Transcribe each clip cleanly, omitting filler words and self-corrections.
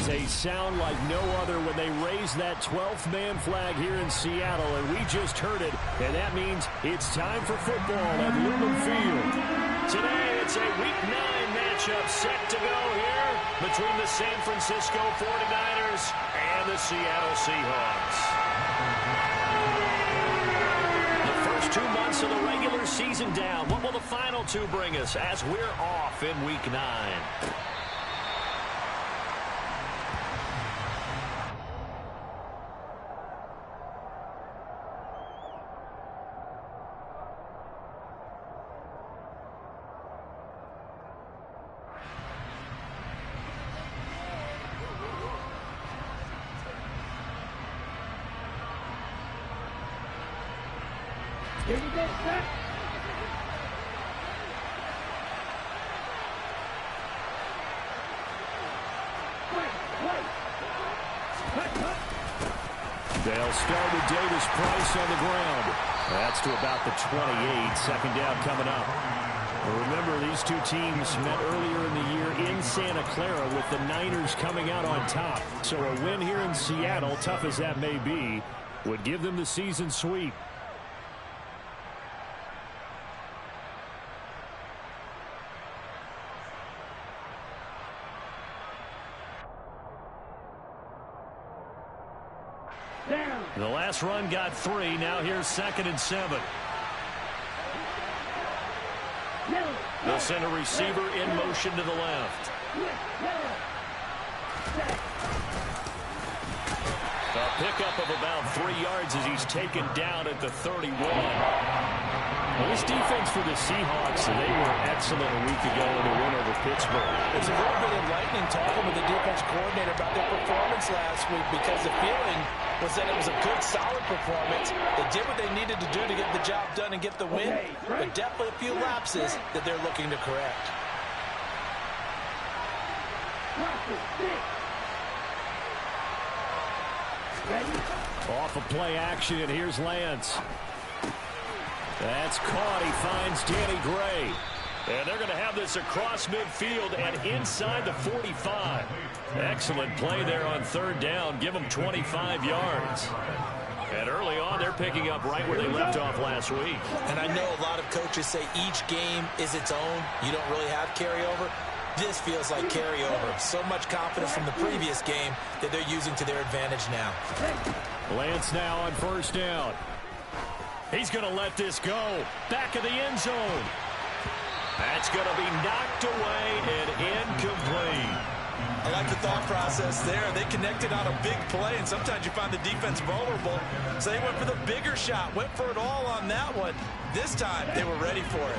is a sound like no other when they raise that 12th man flag here in Seattle, and we just heard it, and that means it's time for football at Lumen Field. Today, it's a Week 9 matchup set to go here between the San Francisco 49ers and the Seattle Seahawks. The first 2 months of the regular season down. What will the final 2 bring us as we're off in Week 9? Here we go, set. They'll start with Davis Price on the ground. That's to about the 28. Second down coming up. Well, remember, these two teams met earlier in the year in Santa Clara with the Niners coming out on top. So a win here in Seattle, tough as that may be, would give them the season sweep. The last run got 3. Now here's 2nd and 7. They'll send a receiver in motion to the left. A pickup of about 3 yards as he's taken down at the 31. Well, this defense for the Seahawks, they were excellent a week ago in the win over Pittsburgh. It's a little bit enlightening talking with the defense coordinator about their performance last week, because the feeling was that it was a good, solid performance. They did what they needed to do to get the job done and get the win, but definitely a few lapses that they're looking to correct. Off of play action, and here's Lance. That's caught. He finds Danny Gray. And they're going to have this across midfield and inside the 45. Excellent play there on 3rd down. Give them 25 yards. And early on, they're picking up right where they left off last week. And I know a lot of coaches say each game is its own. You don't really have carryover. This feels like carryover. So much confidence from the previous game that they're using to their advantage now. Lance now on 1st down. He's going to let this go. Back of the end zone. That's going to be knocked away and incomplete. I like the thought process there. They connected on a big play, and sometimes you find the defense vulnerable. So they went for the bigger shot, went for it all on that one. This time, they were ready for it.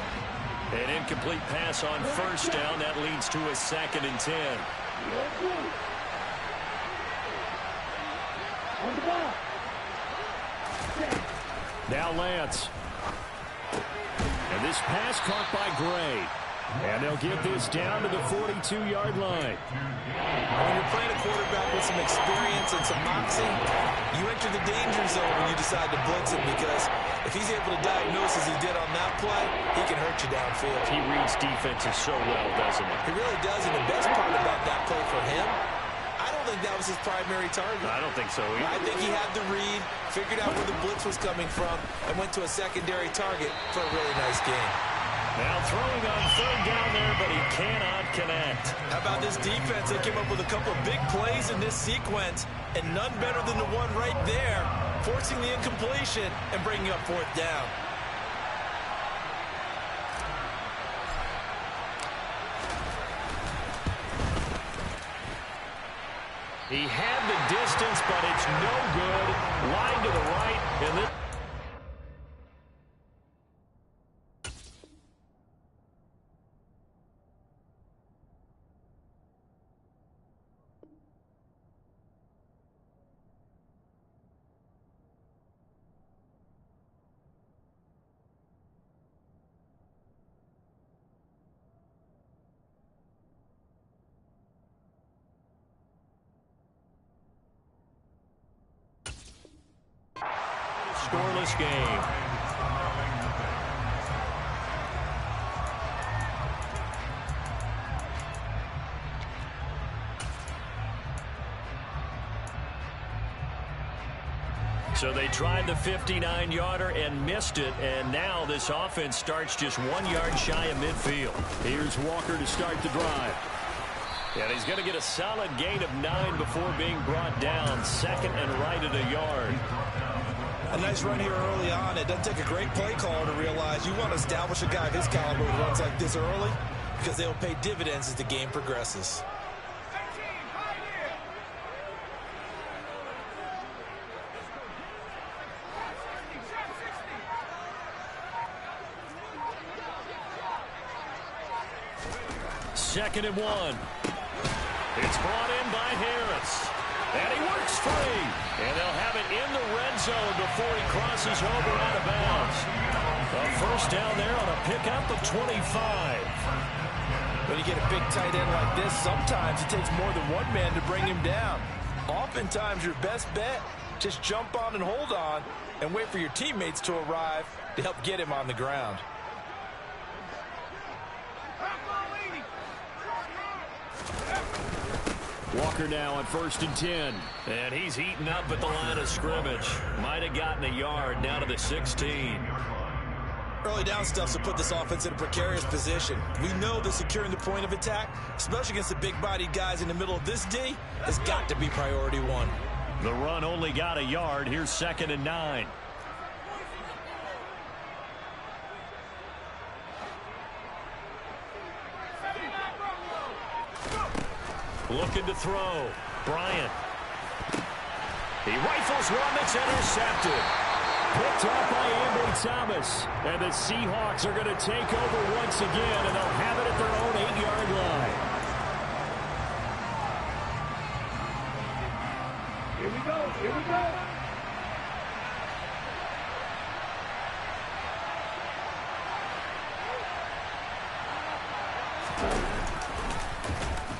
An incomplete pass on 1st down. That leads to a 2nd and 10. Now Lance. And this pass caught by Gray. And they'll get this down to the 42-yard line. When you're playing a quarterback with some experience and some moxie, you enter the danger zone when you decide to blitz him, because if he's able to diagnose as he did on that play, he can hurt you downfield. He reads defenses so well, doesn't he? He really does, and the best part about that play for him, I don't think that was his primary target. I don't think so either. I think he had the read, figured out where the blitz was coming from, and went to a secondary target for a really nice game. Now throwing on 3rd down there, but he cannot connect. How about this defense? They came up with a couple of big plays in this sequence, and none better than the one right there, forcing the incompletion and bringing up 4th down. He had the distance, but it's no good. Line to the right, and this... Scoreless game. So they tried the 59-yarder and missed it, and now this offense starts just 1 yard shy of midfield. Here's Walker to start the drive. And he's going to get a solid gain of 9 before being brought down. Second and right at a yard. A nice run here early on. It doesn't take a great play caller to realize you want to establish a guy of his caliber who runs like this early, because they'll pay dividends as the game progresses. Second and 1. It's brought in by Harris. And he works free. And they'll have it in the red zone before he crosses over out of bounds. A first down there on a pickup of 25. When you get a big tight end like this, sometimes it takes more than one man to bring him down. Oftentimes, your best bet, just jump on and hold on and wait for your teammates to arrive to help get him on the ground. Walker now on 1st and 10. And he's heating up at the line of scrimmage. Might have gotten a yard down to the 16. Early down stuff to put this offense in a precarious position. We know that securing the point of attack, especially against the big-bodied guys in the middle of this D, has got to be priority one. The run only got a yard. Here's 2nd and 9. Looking to throw. Bryant. He rifles one that's intercepted. Picked up by Ambry Thomas. And the Seahawks are going to take over once again, and they'll have it at their own 8-yard line. Here we go. Here we go.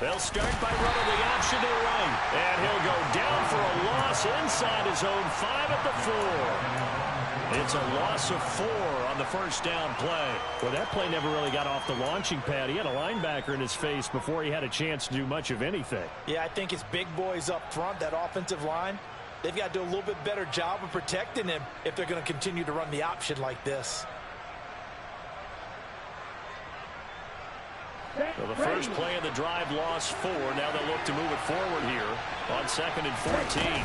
They'll start by running the option to the right. And he'll go down for a loss inside his own 5 at the 4. It's a loss of 4 on the first down play. Well, that play never really got off the launching pad. He had a linebacker in his face before he had a chance to do much of anything. Yeah, I think it's big boys up front, that offensive line. They've got to do a little bit better job of protecting him if they're going to continue to run the option like this. So the first play of the drive lost 4. Now they'll look to move it forward here on 2nd and 14.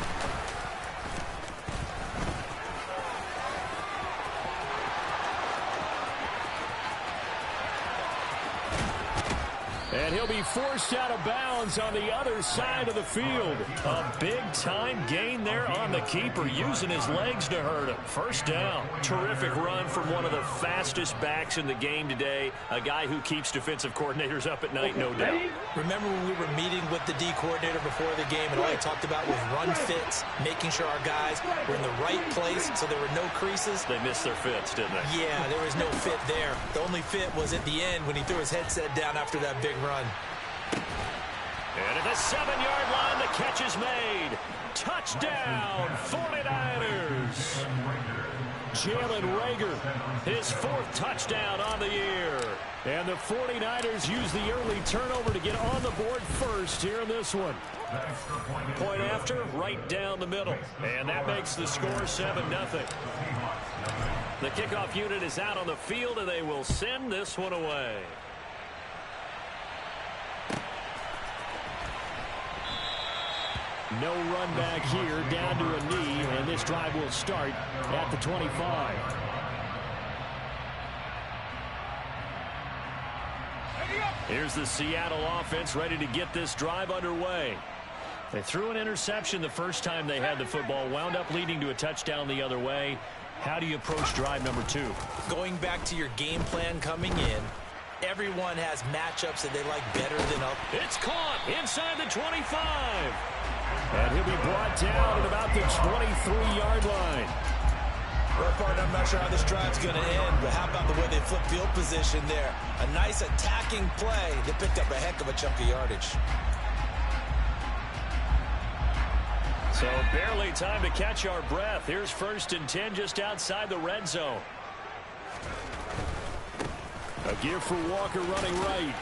And he'll be forced out of bounds on the other side of the field. A big-time gain there on the keeper, using his legs to hurt him. First down. Terrific run from one of the fastest backs in the game today. A guy who keeps defensive coordinators up at night, no doubt. Remember when we were meeting with the D coordinator before the game, and all he talked about was run fits, making sure our guys were in the right place so there were no creases. They missed their fits, didn't they? Yeah, there was no fit there. The only fit was at the end when he threw his headset down after that big run. And at the 7-yard line, the catch is made. Touchdown, 49ers. Jalen Reagor, his 4th touchdown on the year. And the 49ers use the early turnover to get on the board first here in this one. Point after, right down the middle. And that makes the score 7-0. The kickoff unit is out on the field, and they will send this one away. No run back here, down to a knee, and this drive will start at the 25. Here's the Seattle offense ready to get this drive underway. They threw an interception the first time they had the football, wound up leading to a touchdown the other way. How do you approach drive number 2? Going back to your game plan coming in, everyone has matchups that they like better than others. It's caught inside the 25. And he'll be brought down at about the 23-yard line. Well, partner, I'm not sure how this drive's going to end, but how about the way they flip field position there? A nice attacking play. They picked up a heck of a chunk of yardage. So barely time to catch our breath. Here's 1st and 10 just outside the red zone. A give for Walker running right.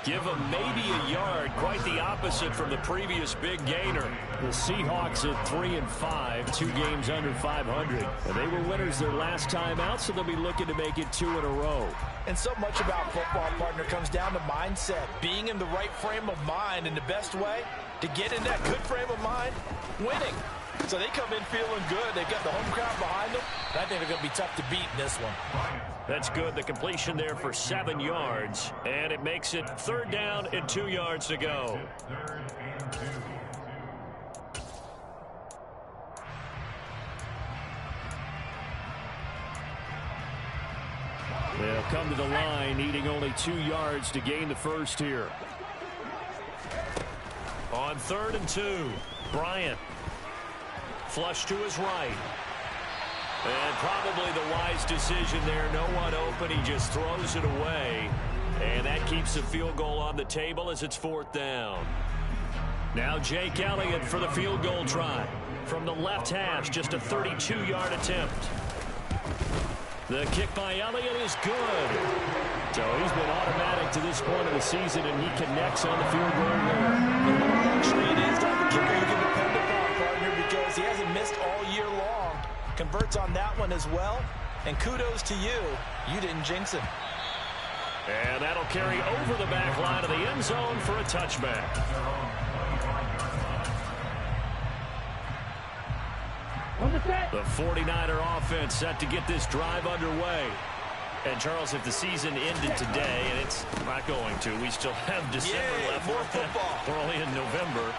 Give them maybe a yard, quite the opposite from the previous big gainer. The Seahawks at 3-5, 2 games under 500. And they were winners their last time out, so they'll be looking to make it 2 in a row. And so much about football, partner, comes down to mindset. Being in the right frame of mind, and the best way to get in that good frame of mind, winning. So they come in feeling good. They've got the home crowd behind them. And I think they're going to be tough to beat in this one. That's good. The completion there for 7 yards. And it makes it 3rd down and 2 yards to go. They'll come to the line, needing only 2 yards to gain the first here. On 3rd and 2, Bryant. Flush to his right. And probably the wise decision there. No one open. He just throws it away. And that keeps the field goal on the table as it's 4th down. Now Jake Elliott for the field goal try. From the left hash, just a 32-yard attempt. The kick by Elliott is good. So he's been automatic to this point of the season, and he connects on the field goal there. The luxury it is to have a kicker you can depend upon, partner, because he hasn't missed all year long. Converts on that one as well. And kudos to you. You didn't jinx him. And that'll carry over the back line of the end zone for a touchback. The 49er offense set to get this drive underway. And, Charles, if the season ended today, and it's not going to, we still have December left. More football. We're only in November.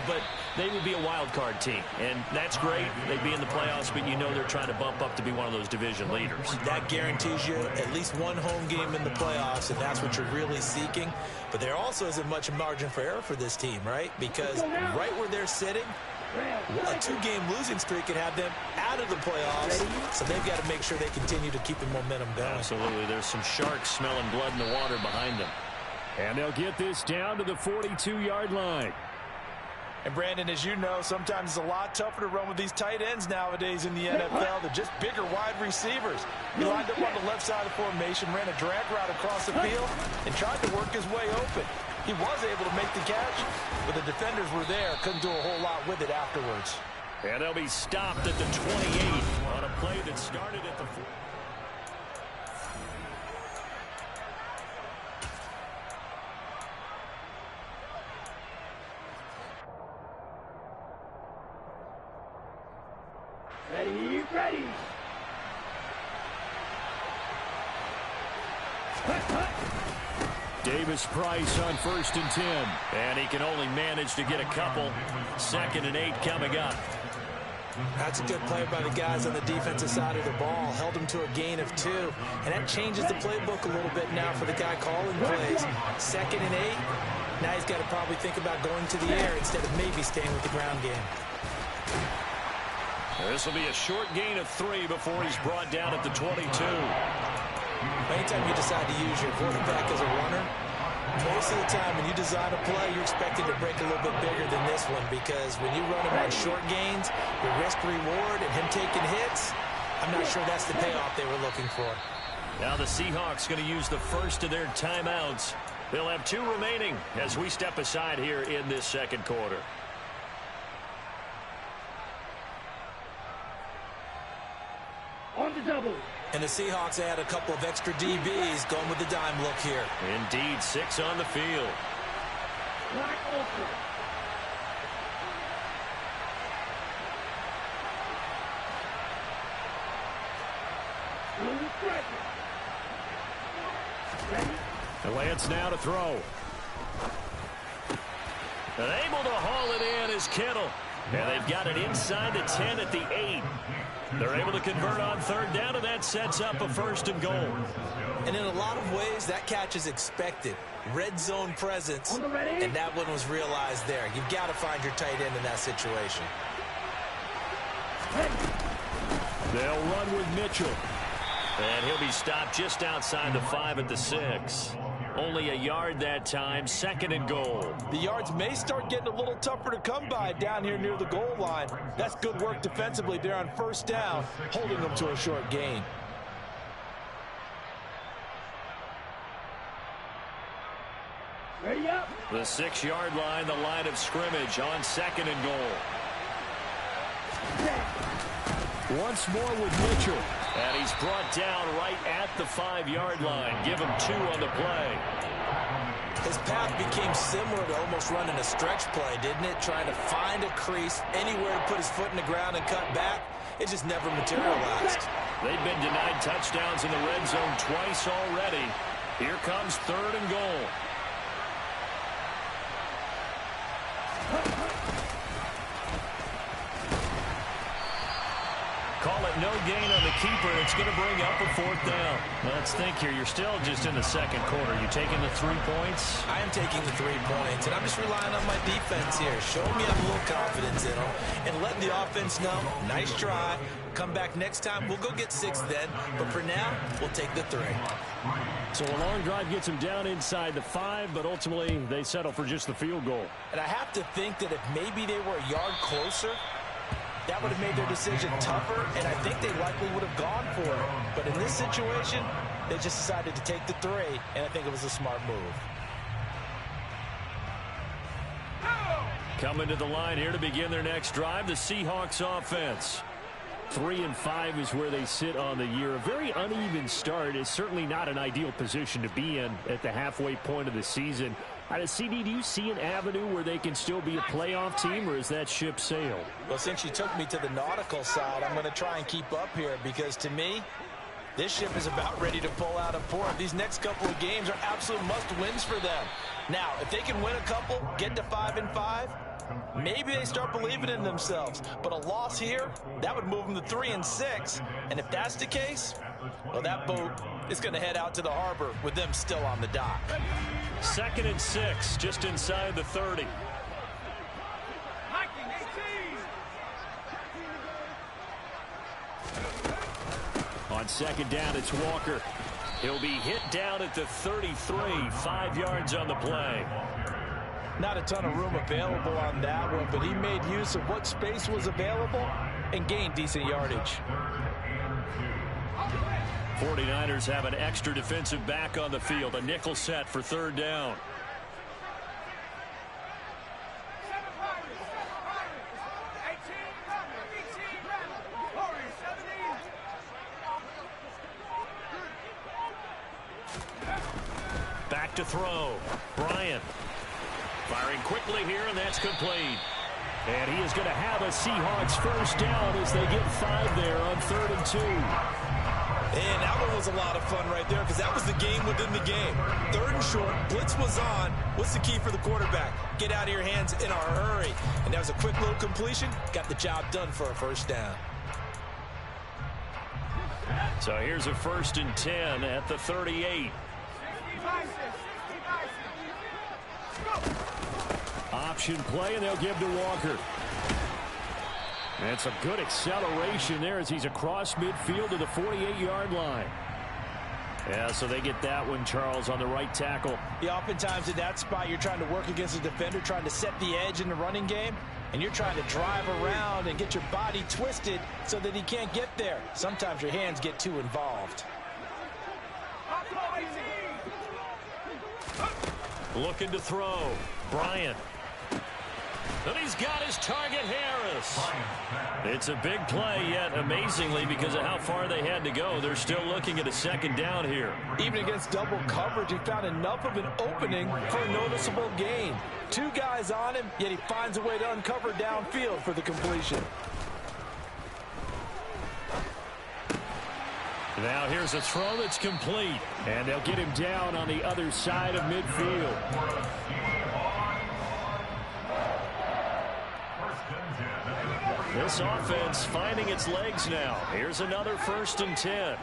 But they would be a wild card team. And that's great. They'd be in the playoffs, but you know they're trying to bump up to be one of those division leaders. That guarantees you at least one home game in the playoffs, and that's what you're really seeking. But there also isn't much margin for error for this team, right? Because right where they're sitting, a 2-game losing streak could have them out of the playoffs, so they've got to make sure they continue to keep the momentum going. Absolutely. There's some sharks smelling blood in the water behind them. And they'll get this down to the 42-yard line. And, Brandon, as you know, sometimes it's a lot tougher to run with these tight ends nowadays in the NFL. They're just bigger wide receivers. He lined up on the left side of the formation, ran a drag route across the field, and tried to work his way open. He was able to make the catch, but the defenders were there. Couldn't do a whole lot with it afterwards. And they'll be stopped at the 28 on a play that started at the 4. Ready. Davis Price on 1st and 10. And he can only manage to get a couple. 2nd and 8 coming up. That's a good play by the guys on the defensive side of the ball. Held him to a gain of 2. And that changes the playbook a little bit now for the guy calling plays. 2nd and 8. Now he's got to probably think about going to the air instead of maybe staying with the ground game. This will be a short gain of 3 before he's brought down at the 22. Anytime you decide to use your quarterback as a runner, most of the time when you design a play, you're expected to break a little bit bigger than this one, because when you run him on short gains, the risk-reward and him taking hits, I'm not sure that's the payoff they were looking for. Now the Seahawks going to use the first of their timeouts. They'll have 2 remaining as we step aside here in this 2nd quarter. On the double. And the Seahawks add a couple of extra DBs going with the dime look here. Indeed, 6 on the field. Black Ultra. The Lance now to throw. And able to haul it in is Kittle. And they've got it inside the 10 at the 8. They're able to convert on 3rd down, and that sets up a 1st and goal. And in a lot of ways, that catch is expected. Red zone presence, and that one was realized there. You've got to find your tight end in that situation. They'll run with Mitchell. And he'll be stopped just outside the 5 at the 6. Only a yard that time, 2nd and goal. The yards may start getting a little tougher to come by down here near the goal line. That's good work defensively there on 1st down, holding them to a short gain. Ready up. The 6-yard line, the line of scrimmage on 2nd and goal. Once more with Mitchell. And he's brought down right at the 5-yard line. Give him 2 on the play. His path became similar to almost running a stretch play, didn't it? Trying to find a crease, anywhere to put his foot in the ground and cut back. It just never materialized. They've been denied touchdowns in the red zone twice already. Here comes 3rd and goal. Call it no gain on the keeper. It's going to bring up a 4th down. Let's think here. You're still just in the 2nd quarter. You taking the 3 points? I am taking the 3 points, and I'm just relying on my defense here. Showing me I have a little confidence in them, and letting the offense know, nice try. Come back next time. We'll go get 6 then, but for now, we'll take the 3. So a long drive gets them down inside the 5, but ultimately they settle for just the field goal. And I have to think that if maybe they were a yard closer, that would have made their decision tougher, and I think they likely would have gone for it. But in this situation, they just decided to take the 3, and I think it was a smart move. Coming to the line here to begin their next drive, the Seahawks offense. 3-5 is where they sit on the year. A very uneven start is certainly not an ideal position to be in at the halfway point of the season. CD, do you see an avenue where they can still be a playoff team, or is that ship sailed? Well, since you took me to the nautical side, I'm going to try and keep up here because, to me, this ship is about ready to pull out of port. These next couple of games are absolute must-wins for them. Now, if they can win a couple, get to 5-5, maybe they start believing in themselves. But a loss here, that would move them to 3-6. And if that's the case, well, that boat is going to head out to the harbor with them still on the dock. 2nd and 6, just inside the 30. On 2nd down, it's Walker. He'll be hit down at the 33, 5 yards on the play. Not a ton of room available on that one, but he made use of what space was available and gained decent yardage. 49ers have an extra defensive back on the field, a nickel set for 3rd down. Back to throw. Bryant firing quickly here, and that's complete. And he is going to have a Seahawks 1st down as they get 5 there on 3rd and 2. And that one was a lot of fun right there because that was the game within the game. 3rd and short, blitz was on. What's the key for the quarterback? Get out of your hands in a hurry. And that was a quick little completion. Got the job done for a 1st down. So here's a 1st and 10 at the 38. Option play, and they'll give to Walker. That's a good acceleration there as he's across midfield to the 48-yard line. Yeah, so they get that one, Charles, on the right tackle. Yeah, oftentimes in that spot, you're trying to work against a defender, trying to set the edge in the running game, and you're trying to drive around and get your body twisted so that he can't get there. Sometimes your hands get too involved. Looking to throw. Bryant. And he's got his target, Harris. It's a big play, yet amazingly, because of how far they had to go, they're still looking at a 2nd down here. Even against double coverage, he found enough of an opening for a noticeable gain. 2 guys on him, yet he finds a way to uncover downfield for the completion. Now here's a throw that's complete, and they'll get him down on the other side of midfield. This offense finding its legs now. Here's another 1st and 10.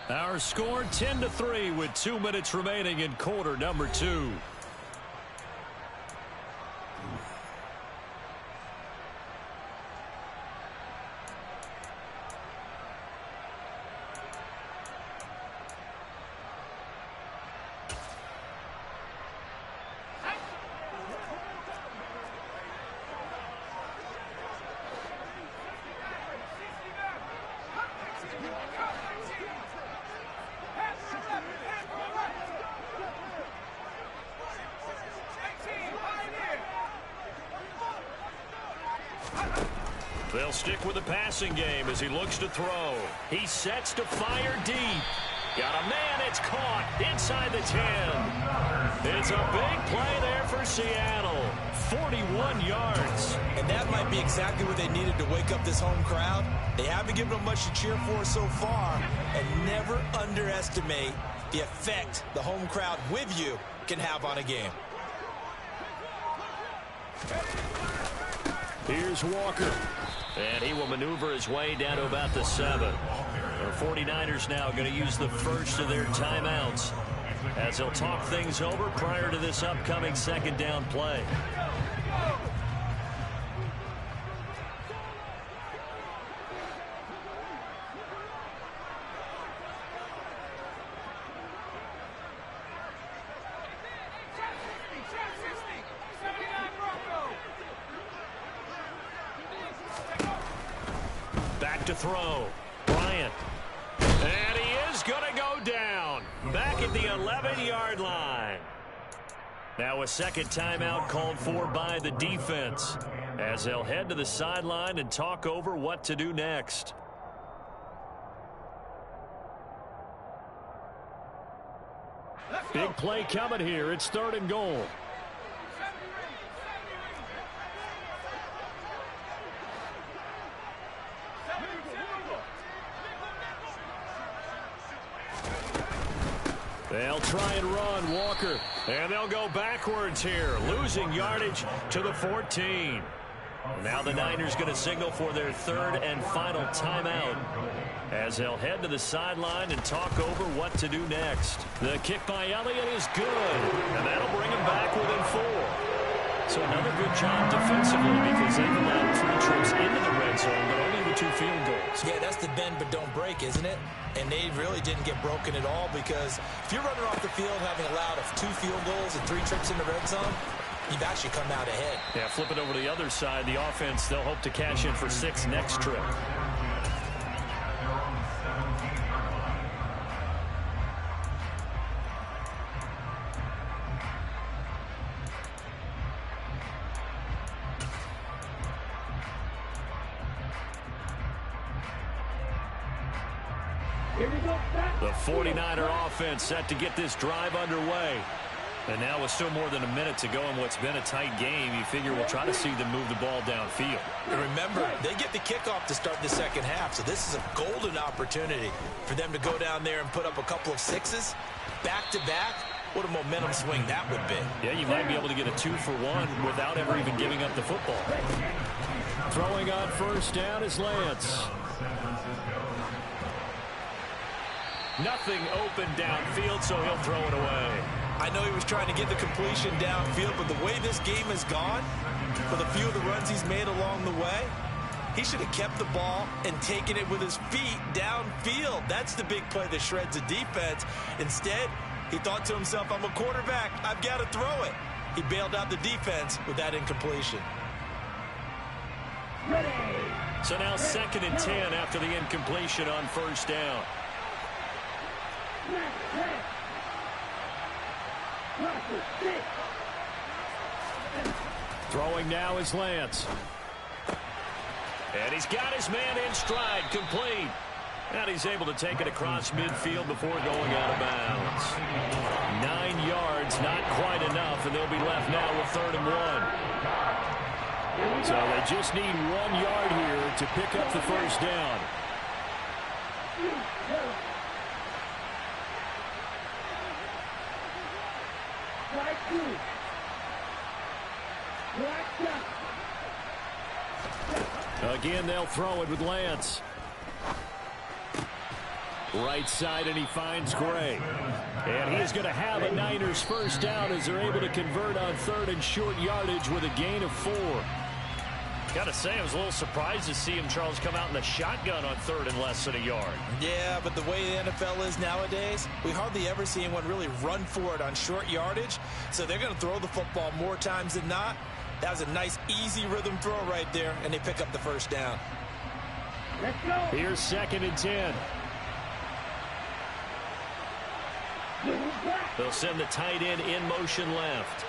Our score 10-3 with 2 minutes remaining in quarter number 2. They'll stick with the passing game as he looks to throw. He sets to fire deep. Got a man, it's caught inside the 10. It's a big play there for Seattle. 41 yards. And that might be exactly what they needed to wake up this home crowd. They haven't given them much to cheer for so far. And never underestimate the effect the home crowd with you can have on a game. Here's Walker. And he will maneuver his way down to about the 7. The 49ers now going to use the first of their timeouts as they'll talk things over prior to this upcoming second down play. Back to throw. Bryant. And he is going to go down. Back at the 11-yard line. Now a second timeout called for by the defense as they'll head to the sideline and talk over what to do next. Big play coming here. It's 3rd and goal. They'll try and run, Walker. And they'll go backwards here, losing yardage to the 14. Now the Niners going to signal for their 3rd and final timeout as they'll head to the sideline and talk over what to do next. The kick by Elliott is good, and that'll bring him back within 4. So another good job defensively because they've allowed 3 trips into the red zone, but only the 2 field goals. Yeah, that's the bend but don't break, isn't it? And they really didn't get broken at all because if you're running off the field having allowed 2 field goals and 3 trips in the red zone, you've actually come out ahead. Yeah, flip it over to the other side. The offense, they'll hope to cash in for 6 next trip. The 49er offense set to get this drive underway. And now with still more than a minute to go in what's been a tight game, you figure we'll try to see them move the ball downfield. And remember, they get the kickoff to start the second half, so this is a golden opportunity for them to go down there and put up a couple of 6s back-to-back. What a momentum swing that would be. Yeah, you might be able to get a 2-for-1 without ever even giving up the football. Throwing on first down is Lance. Nothing open downfield, so he'll throw it away. I know he was trying to get the completion downfield, but the way this game has gone, for the few of the runs he's made along the way, he should have kept the ball and taken it with his feet downfield. That's the big play that shreds the defense. Instead, he thought to himself, I'm a quarterback. I've got to throw it. He bailed out the defense with that incompletion. So now 2nd and 10 after the incompletion on first down. Throwing now is Lance. And he's got his man in stride, complete. And he's able to take it across midfield before going out of bounds. 9 yards, not quite enough, and they'll be left now with 3rd and 1. So they just need 1 yard here to pick up the first down. Again, they'll throw it with Lance. Right side, and he finds Gray. And he is going to have a Niners first down as they're able to convert on 3rd and short yardage with a gain of 4. Got to say, I was a little surprised to see him, Charles, come out in the shotgun on 3rd and less than a yard. Yeah, but the way the NFL is nowadays, we hardly ever see anyone really run for it on short yardage. So they're going to throw the football more times than not. That was a nice, easy rhythm throw right there, and they pick up the first down. Let's go. Here's 2nd and 10. They'll send the tight end in motion left.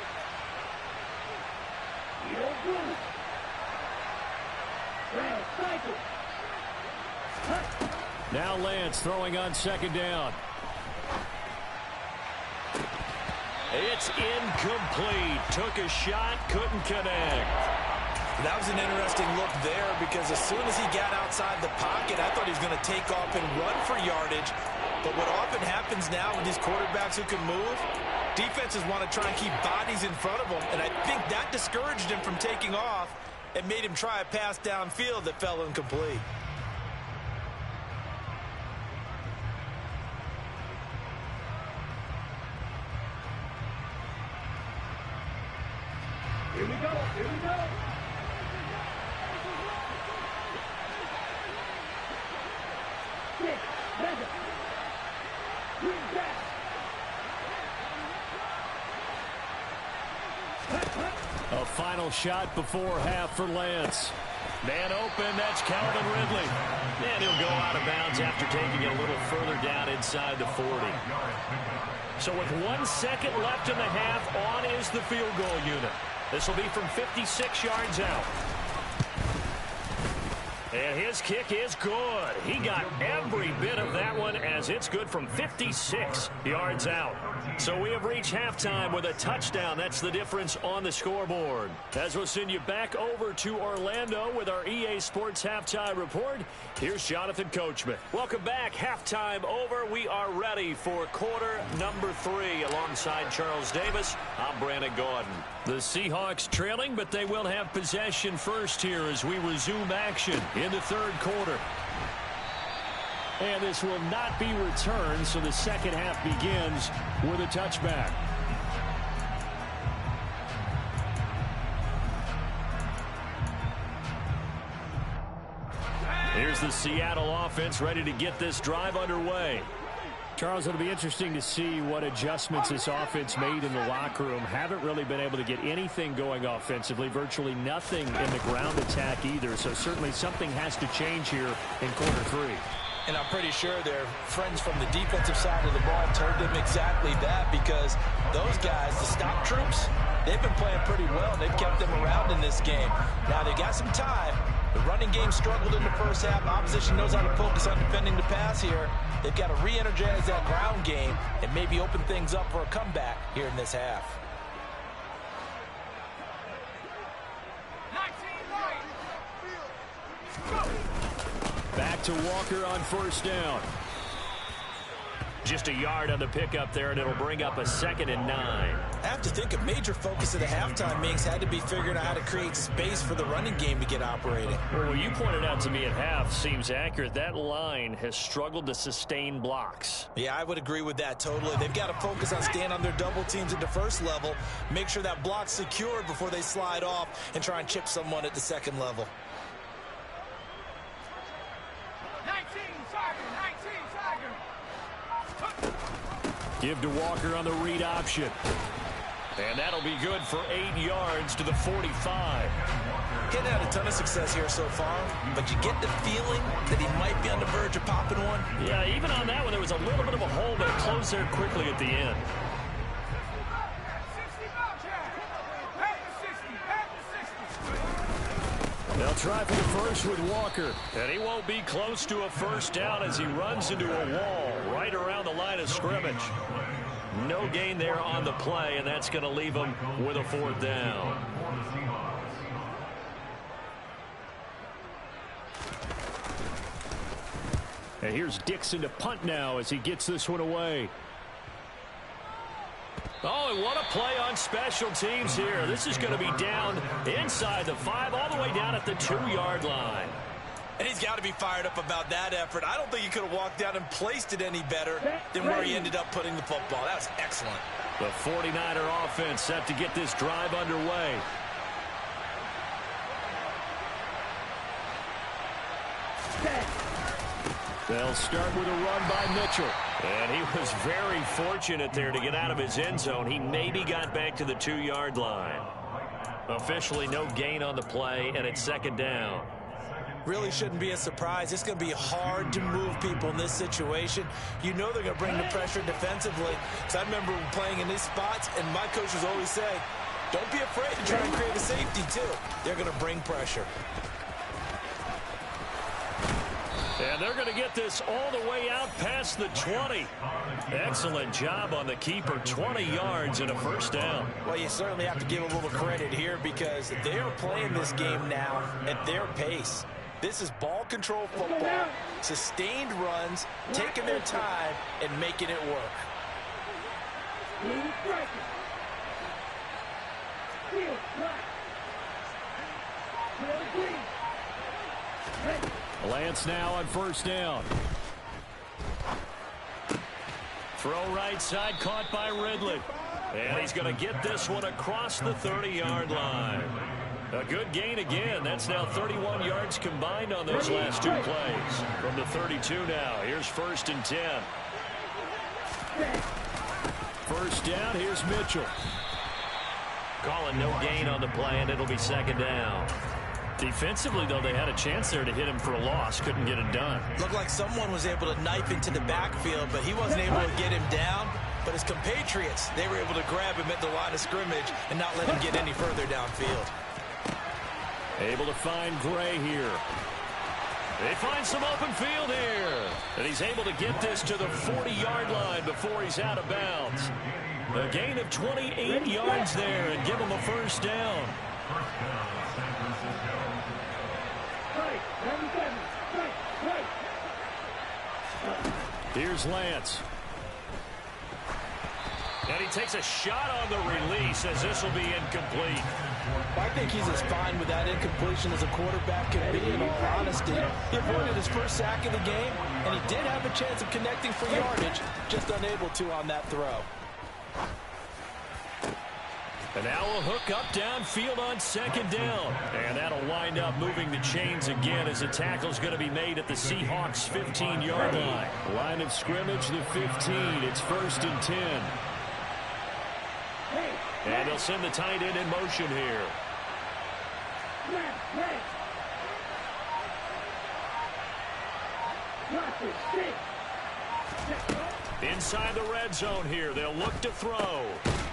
Now Lance throwing on second down. It's incomplete. Took a shot, couldn't connect. That was an interesting look there because as soon as he got outside the pocket, I thought he was going to take off and run for yardage. But what often happens now with these quarterbacks who can move, defenses want to try and keep bodies in front of them, and I think that discouraged him from taking off and made him try a pass downfield that fell incomplete. Here we go. Here we go. Six, seven. Bring back. A final shot before half for Lance. Man open, that's Calvin Ridley. And he'll go out of bounds after taking it a little further down inside the 40. So with 1 second left in the half, on is the field goal unit. This will be from 56 yards out. And his kick is good. He got every bit of that one as it's good from 56 yards out. So we have reached halftime with a touchdown. That's the difference on the scoreboard. As we'll send you back over to Orlando with our EA Sports Halftime Report, here's Jonathan Coachman. Welcome back. Halftime over. We are ready for quarter number 3 alongside Charles Davis. I'm Brandon Gaudin. The Seahawks trailing, but they will have possession first here as we resume action in the third quarter. And this will not be returned, so the second half begins with a touchback. Here's the Seattle offense ready to get this drive underway. Charles, it'll be interesting to see what adjustments this offense made in the locker room. Haven't really been able to get anything going offensively, virtually nothing in the ground attack either. So certainly something has to change here in quarter 3. And I'm pretty sure their friends from the defensive side of the ball told them exactly that, because those guys, the stop troops, they've been playing pretty well, and they've kept them around in this game. Now, they got some time. The running game struggled in the first half. Opposition knows how to focus on defending the pass here. They've got to re-energize that ground game and maybe open things up for a comeback here in this half. Back to Walker on first down. Just a yard on the pickup there, and it'll bring up a 2nd and 9. I have to think a major focus of the halftime meetings had to be figuring out how to create space for the running game to get operating. Well, what you pointed out to me at half seems accurate. That line has struggled to sustain blocks. Yeah, I would agree with that totally. They've got to focus on staying on their double teams at the first level, make sure that block's secured before they slide off and try and chip someone at the second level. Give to Walker on the read option. And that'll be good for 8 yards to the 45. Getting had a ton of success here so far, but you get the feeling that he might be on the verge of popping one. Yeah, even on that one, there was a little bit of a hole, but it closed there quickly at the end. They'll try for the first with Walker. And he won't be close to a first down as he runs into a wall right around the line of scrimmage. No gain there on the play, and that's going to leave him with a 4th down. And here's Dixon to punt now as he gets this one away. Oh, and what a play on special teams here. This is going to be down inside the 5, all the way down at the 2-yard line. And he's got to be fired up about that effort. I don't think he could have walked down and placed it any better than where he ended up putting the football. That was excellent. The 49er offense set to get this drive underway. They'll start with a run by Mitchell. And he was very fortunate there to get out of his end zone. He maybe got back to the 2-yard line. Officially no gain on the play, and it's 2nd down. Really shouldn't be a surprise. It's going to be hard to move people in this situation. You know they're going to bring the pressure defensively. Because I remember playing in these spots, and my coaches always say, don't be afraid to try and create a safety, too. They're going to bring pressure. And they're going to get this all the way out past the 20. Excellent job on the keeper. 20 yards and a first down. Well, you certainly have to give a little credit here because they are playing this game now at their pace. This is ball control football, sustained runs, taking their time and making it work. Lance now on first down. Throw right side, caught by Ridley. And he's going to get this one across the 30-yard line. A good gain again. That's now 31 yards combined on those last two plays. From the 32 now. Here's first and 10. First down, here's Mitchell. Calling no gain on the play, and it'll be second down. Defensively, though, they had a chance there to hit him for a loss. Couldn't get it done. Looked like someone was able to knife into the backfield, but he wasn't able to get him down. But his compatriots, they were able to grab him at the line of scrimmage and not let him get any further downfield. Able to find Gray here. They find some open field here. And he's able to get this to the 40-yard line before he's out of bounds. A gain of 28 yards there and give him a first down. Here's Lance. And he takes a shot on the release as this will be incomplete. I think he's as fine with that incompletion as a quarterback can be, in all honesty. He avoided his first sack of the game, and he did have a chance of connecting for yardage, just unable to on that throw. And now a hook up downfield on second down. And that'll wind up moving the chains again as the tackle's going to be made at the Seahawks' 15-yard line. Line of scrimmage, the 15. It's first and 10. And they'll send the tight end in motion here. Inside the red zone here. They'll look to throw.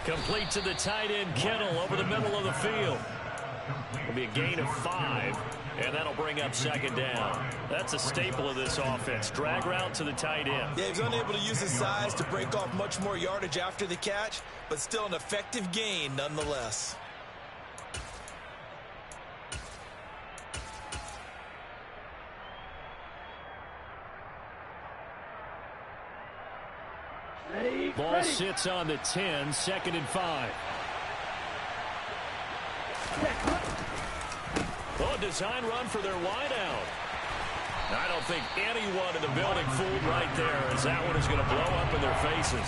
Complete to the tight end, Kittle, over the middle of the field. It'll be a gain of 5, and that'll bring up second down. That's a staple of this offense. Drag route to the tight end. Yeah, he's unable to use his size to break off much more yardage after the catch, but still an effective gain nonetheless. Ball sits on the 10, second and 5. Oh, design run for their wideout. I don't think anyone in the building fooled right there, as that one is going to blow up in their faces.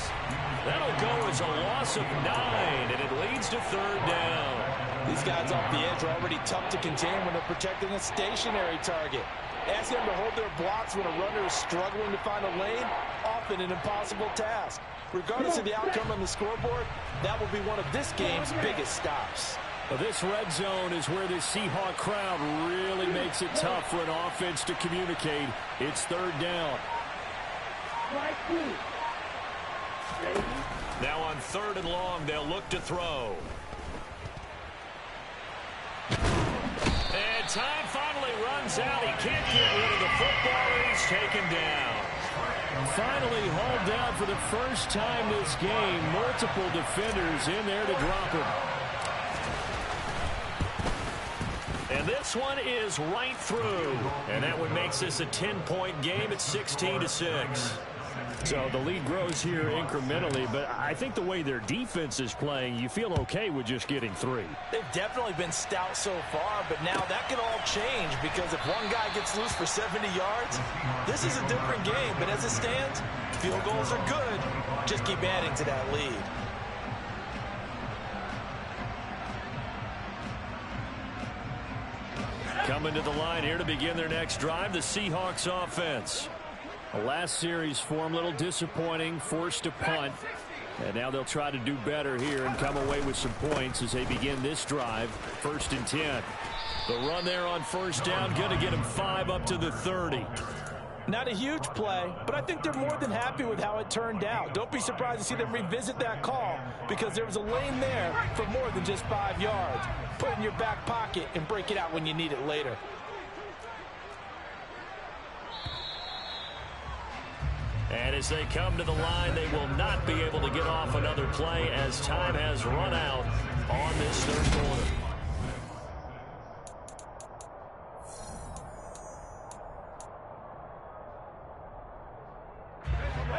That'll go as a loss of 9, and it leads to third down. These guys off the edge are already tough to contain when they're protecting a stationary target. Ask them to hold their blocks when a runner is struggling to find a lane, often an impossible task. Regardless of the outcome on the scoreboard, that will be one of this game's biggest stops. Well, this red zone is where the Seahawk crowd really makes it tough for an offense to communicate. It's third down. Now on third and long, they'll look to throw. And time finally runs out. He can't get rid of the football, and he's taken down. Finally hauled down for the first time this game. Multiple defenders in there to drop him. And this one is right through. And that one makes this a 10-point game at 16-6. So the lead grows here incrementally, but I think the way their defense is playing, you feel okay with just getting 3. They've definitely been stout so far, but now that can all change because if one guy gets loose for 70 yards, this is a different game. But as it stands, field goals are good. Just keep adding to that lead. Coming to the line here to begin their next drive, the Seahawks offense. The last series for them, a little disappointing, forced to punt. And now they'll try to do better here and come away with some points as they begin this drive. First and 10. The run there on first down, going to get them 5 up to the 30. Not a huge play, but I think they're more than happy with how it turned out. Don't be surprised to see them revisit that call because there was a lane there for more than just 5 yards. Put it in your back pocket and break it out when you need it later. And as they come to the line, they will not be able to get off another play as time has run out on this third quarter.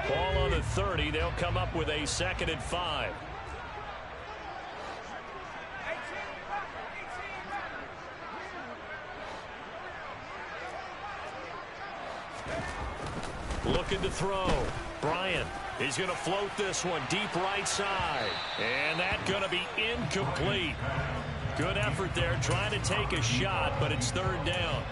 Ball on the 30. They'll come up with a 2nd and 5. Looking to throw. Bryant. He's going to float this one deep right side. And that's going to be incomplete. Good effort there trying to take a shot, but it's 3rd down.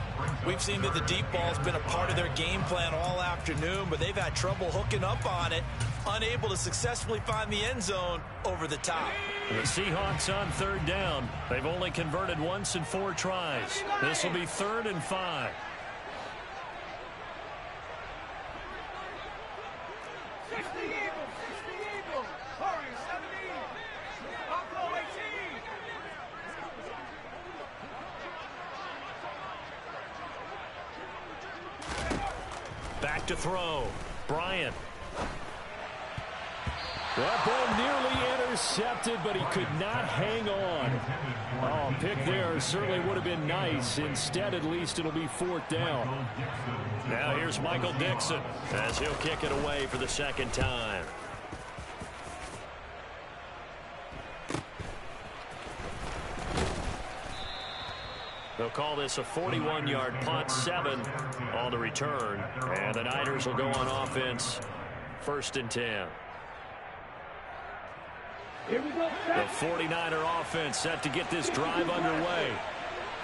We've seen that the deep ball's been a part of their game plan all afternoon, but they've had trouble hooking up on it, unable to successfully find the end zone over the top. The Seahawks on 3rd down. They've only converted once in 4 tries. This will be 3rd and 5. Back to throw. Bryant. That ball nearly intercepted, but he could not hang on. Oh, pick there certainly would have been nice. Instead, at least, it'll be 4th down. Now here's Michael Dixon as he'll kick it away for the 2nd time. They'll call this a 41-yard punt, 7 on the return. And the Niners will go on offense, 1st and 10. Here we go. The 49er offense set to get this drive underway.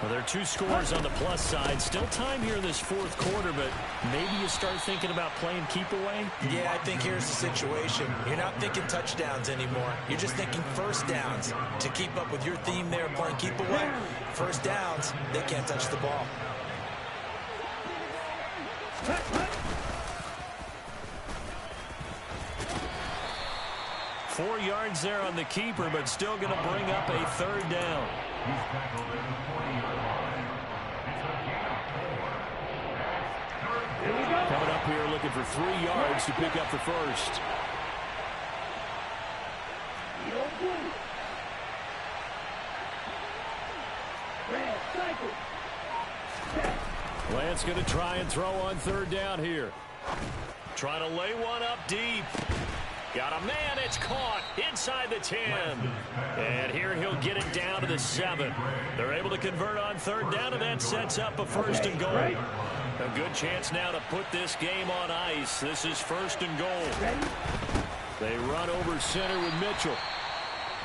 Well, there are 2 scores on the plus side. Still time here in this 4th quarter, but maybe you start thinking about playing keep away? Yeah, I think here's the situation. You're not thinking touchdowns anymore. You're just thinking 1st downs. To keep up with your theme there, playing keep away, 1st downs, they can't touch the ball. Four yards there on the keeper, but still going to bring up a 3rd down. Coming up here looking for 3 yards to pick up the 1st. Lance going to try and throw on 3rd down here. Trying to lay one up deep. Got a man, it's caught inside the 10. And here he'll get it down to the 7. They're able to convert on 3rd down, and that sets up a 1st and goal. A good chance now to put this game on ice. This is 1st and goal. They run over center with Mitchell.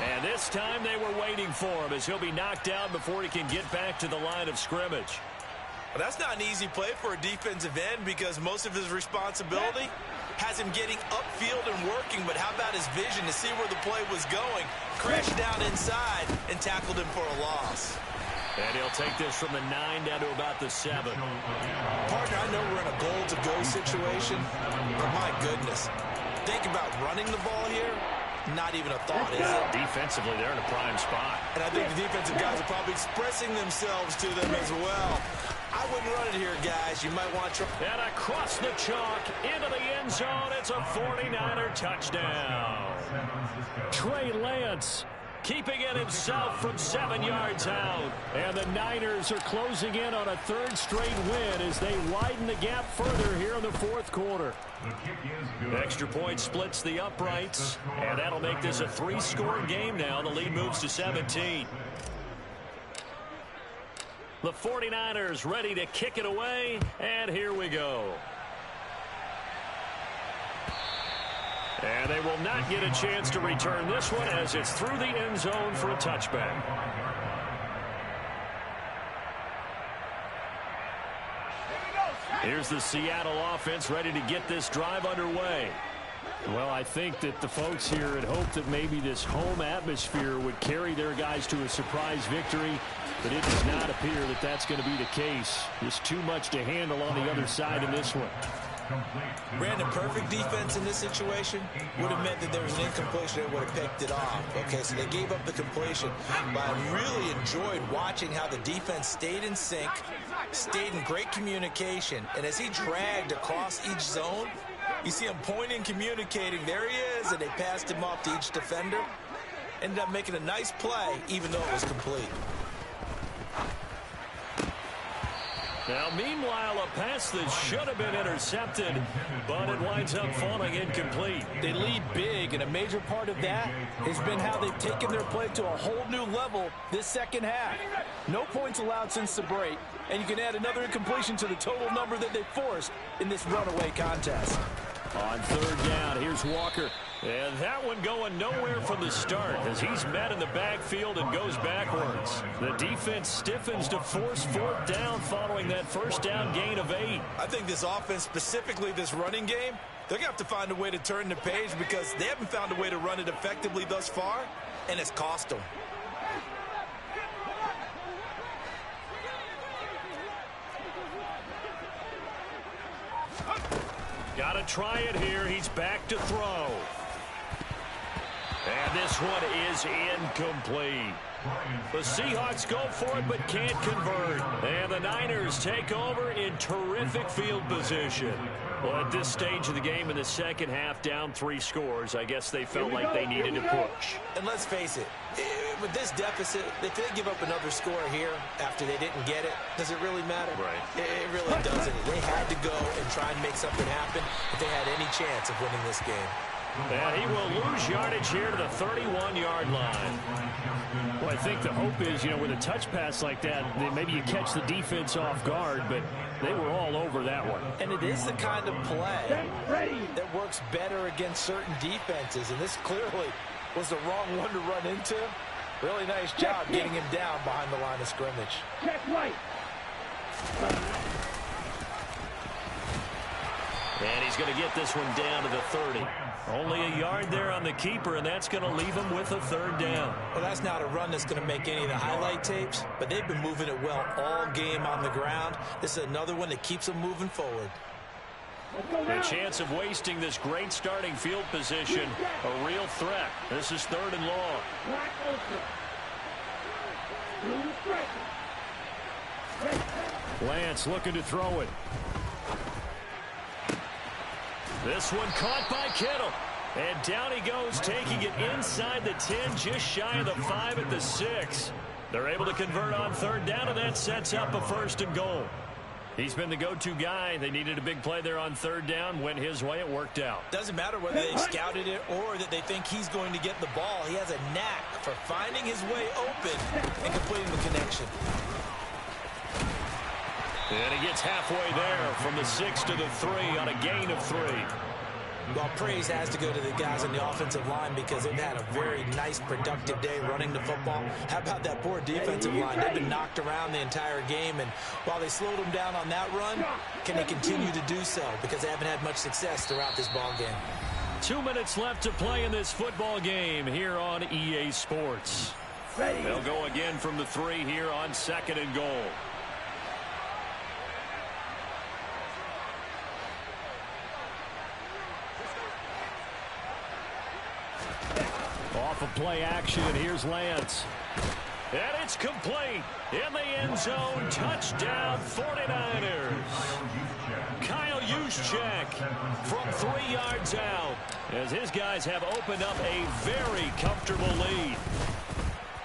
And this time they were waiting for him as he'll be knocked down before he can get back to the line of scrimmage. Well, that's not an easy play for a defensive end because most of his responsibility has him getting upfield and working, but how about his vision to see where the play was going, crashed down inside, and tackled him for a loss. And he'll take this from the 9 down to about the 7. Partner, I know we're in a goal-to-go situation, but my goodness, think about running the ball here. Not even a thought, is it? Defensively, they're in a prime spot. And I think the defensive guys are probably expressing themselves to them as well. I wouldn't run it here, guys. You might want to. And across the chalk, into the end zone, it's a 49er touchdown. Trey Lance keeping it himself from 7 yards out. And the Niners are closing in on a 3rd straight win as they widen the gap further here in the 4th quarter. Extra point splits the uprights, and that'll make this a 3-score game now. The lead moves to 17. The 49ers ready to kick it away, and here we go. And they will not get a chance to return this one as it's through the end zone for a touchback. Here's the Seattle offense ready to get this drive underway. Well, I think that the folks here had hoped that maybe this home atmosphere would carry their guys to a surprise victory, but it does not appear that that's going to be the case. There's too much to handle on the other side in this one. Brandon, perfect defense in this situation would have meant that there was an incompletion that would have picked it off. Okay, so they gave up the completion. But I really enjoyed watching how the defense stayed in sync, stayed in great communication, and as he dragged across each zone, You see him pointing, communicating. There he is, and they passed him off to each defender. Ended up making a nice play, even though it was complete. Now, meanwhile, a pass that should have been intercepted, but it winds up falling incomplete. They lead big, and a major part of that has been how they've taken their play to a whole new level this second half. No points allowed since the break, and you can add another incompletion to the total number that they forced in this runaway contest. On third down, here's Walker. And that one going nowhere from the start as he's met in the backfield and goes backwards. The defense stiffens to force fourth down following that first down gain of 8. I think this offense, specifically this running game, they're going to have to find a way to turn the page because they haven't found a way to run it effectively thus far, and it's cost them. Got to try it here. He's back to throw. And this one is incomplete. The Seahawks go for it but can't convert. And the Niners take over in terrific field position. Well, at this stage of the game in the second half, down 3 scores, I guess they felt like they needed to push. And let's face it, with this deficit, if they give up another score here after they didn't get it, does it really matter? Right. It really doesn't. They had to go and try and make something happen if they had any chance of winning this game. And he will lose yardage here to the 31-yard line. Well, I think the hope is, with a touch pass like that, maybe you catch the defense off guard, but they were all over that one. And it is the kind of play that works better against certain defenses, and this clearly was the wrong one to run into. Really nice job getting him down behind the line of scrimmage. Check right. And he's going to get this one down to the 30. Only a yard there on the keeper, and that's going to leave him with a third down. Well, that's not a run that's going to make any of the highlight tapes, but they've been moving it well all game on the ground. This is another one that keeps them moving forward. A chance of wasting this great starting field position, a real threat. This is 3rd and long. Lance looking to throw it. This one caught by Kittle. And down he goes, taking it inside the 10, just shy of the 5 at the 6. They're able to convert on 3rd down, and that sets up a 1st and goal. He's been the go-to guy. They needed a big play there on 3rd down. Went his way. It worked out. Doesn't matter whether they scouted it or that they think he's going to get the ball. He has a knack for finding his way open and completing the connection. And he gets halfway there from the 6 to the 3 on a gain of 3. Well, praise has to go to the guys on the offensive line because they've had a very nice, productive day running the football. How about that poor defensive line? They've been knocked around the entire game, and while they slowed them down on that run, can they continue to do so? Because they haven't had much success throughout this ball game. 2 minutes left to play in this football game here on EA Sports. They'll go again from the 3 here on 2nd and goal. Off of play action, and here's Lance. And it's complete. In the end zone, touchdown 49ers. Kyle Juszczyk from 3 yards out as his guys have opened up a very comfortable lead.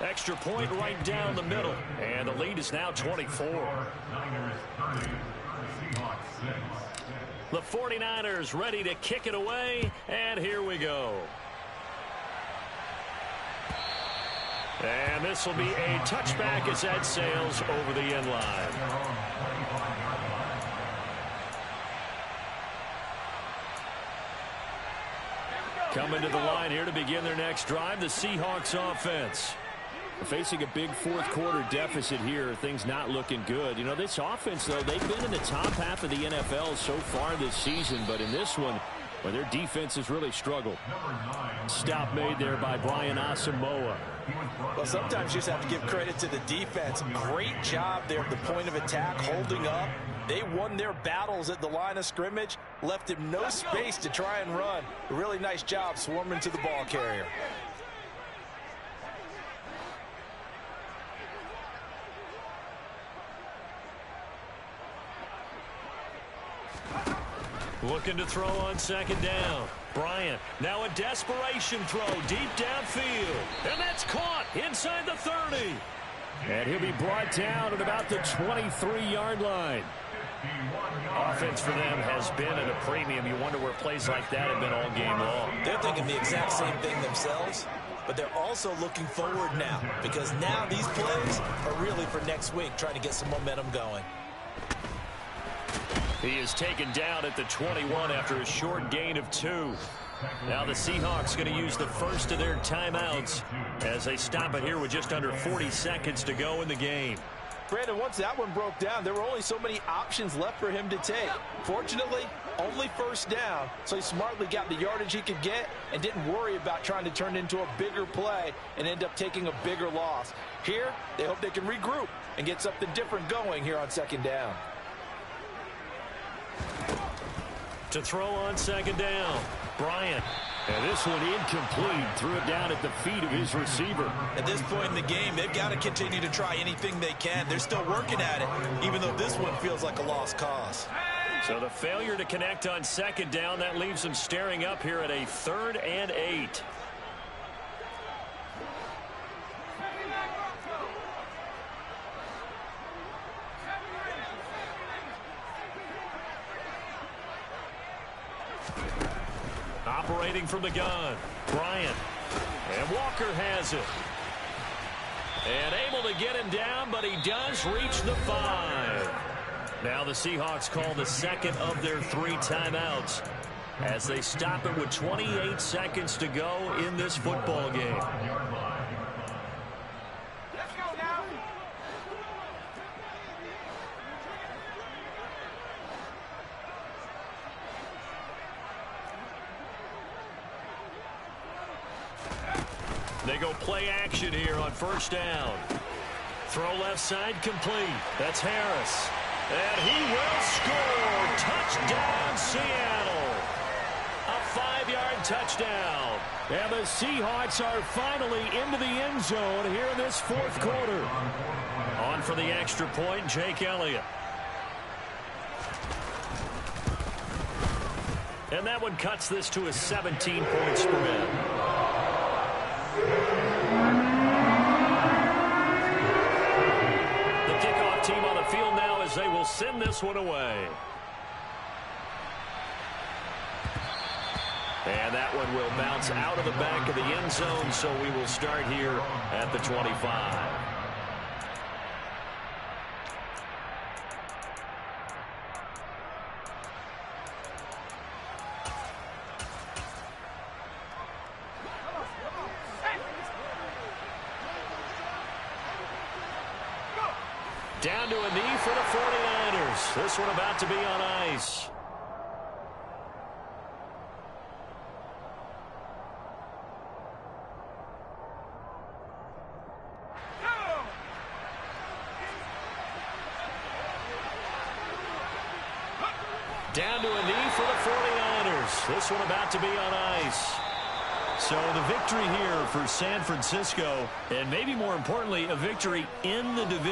Extra point right down the middle, and the lead is now 24. The 49ers ready to kick it away, and here we go. And this will be a touchback as that sails over the end line. Coming to the line here to begin their next drive, the Seahawks offense. Facing a big 4th quarter deficit here, things not looking good. This offense, though, they've been in the top half of the NFL so far this season, but in this one, well, their defense has really struggled. Stop made there by Brian Asamoah. Well, sometimes you just have to give credit to the defense. Great job there at the point of attack, holding up. They won their battles at the line of scrimmage, left him no space to try and run. A really nice job swarming to the ball carrier. Looking to throw on second down. Bryant, now a desperation throw deep downfield. And that's caught inside the 30. And he'll be brought down at about the 23-yard line. Offense for them has been at a premium. You wonder where plays like that have been all game long. They're thinking the exact same thing themselves, but they're also looking forward now, because now these plays are really for next week, trying to get some momentum going. He is taken down at the 21 after a short gain of 2. Now the Seahawks going to use the first of their timeouts as they stop it here with just under 40 seconds to go in the game. Brandon, once that one broke down, there were only so many options left for him to take. Fortunately, only first down, so he smartly got the yardage he could get and didn't worry about trying to turn it into a bigger play and end up taking a bigger loss. Here, they hope they can regroup and get something different going here on second down. To throw on second down, Bryant. And this one incomplete. Threw it down at the feet of his receiver. At this point in the game, they've got to continue to try anything they can. They're still working at it, even though this one feels like a lost cause. So the failure to connect on second down, that leaves them staring up here at a 3rd and 8. Operating from the gun, Bryant. And Walker has it. And able to get him down, but he does reach the 5. Now the Seahawks call the second of their 3 timeouts as they stop it with 28 seconds to go in this football game. Let's go now. They go play action here on first down. Throw left side complete. That's Harris. And he will score. Touchdown, Seattle. A 5-yard touchdown. And the Seahawks are finally into the end zone here in this 4th quarter. On for the extra point, Jake Elliott. And that one cuts this to a 17-point spread. The kickoff team on the field now as they will send this one away. And that one will bounce out of the back of the end zone, so we will start here at the 25. Down to a knee for the 49ers. This one about to be on ice. Down to a knee for the 49ers. This one about to be on ice. So the victory here for San Francisco, and maybe more importantly, a victory in the division.